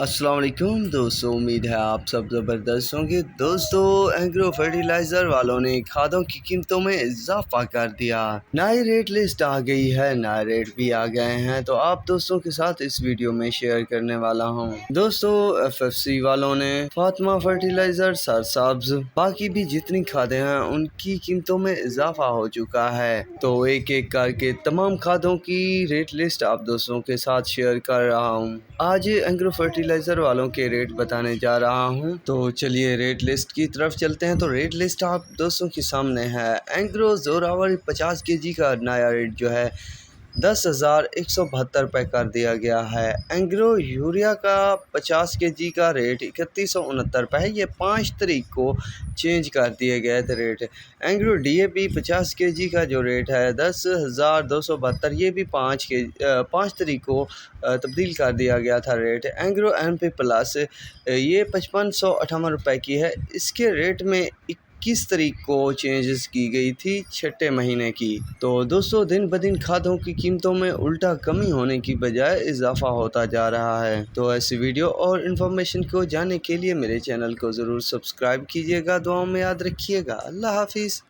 अस्सलाम वालेकुम दोस्तों, उम्मीद है आप सब ज़बरदस्त होंगे। दोस्तों, एग्रो फर्टिलाइज़र वालों ने खादों की कीमतों में इजाफा कर दिया। नई रेट लिस्ट आ गई है, नए रेट भी आ गए हैं, तो आप दोस्तों के साथ इस वीडियो में शेयर करने वाला हूं। दोस्तों, FFC वालों ने फातिमा फर्टिलाइज़र, सरसब्ज, बाकी भी जितनी खादें हैं उनकी कीमतों में इजाफा हो चुका है। तो एक एक करके तमाम खादों की रेट लिस्ट आप दोस्तों के साथ शेयर कर रहा हूँ। आज एग्रो फर्टिलाइज़र वालों के रेट बताने जा रहा हूं, तो चलिए रेट लिस्ट की तरफ चलते हैं। तो रेट लिस्ट आप दोस्तों के सामने है। एग्रो जोरावर 50 केजी का नया रेट जो है 10,172 रुपये कर दिया गया है। एग्रो यूरिया का 50 केजी का रेट 3169 रुपये है, ये 5 तारीख को चेंज कर दिए गए थे रेट। एग्रो DAP 50 केजी का जो रेट है 10,272, ये भी 5 तारीख को तब्दील कर दिया गया था रेट। एग्रो MP प्लस ये 5558 रुपये की है, इसके रेट में 21 तारीख को चेंजेस की गई थी 6ठे महीने की। तो दोस्तों, दिन ब दिन खादों की कीमतों में उल्टा कमी होने की बजाय इजाफा होता जा रहा है। तो ऐसी वीडियो और इन्फॉर्मेशन को जानने के लिए मेरे चैनल को ज़रूर सब्सक्राइब कीजिएगा। दुआओं में याद रखिएगा। अल्लाह हाफिज़।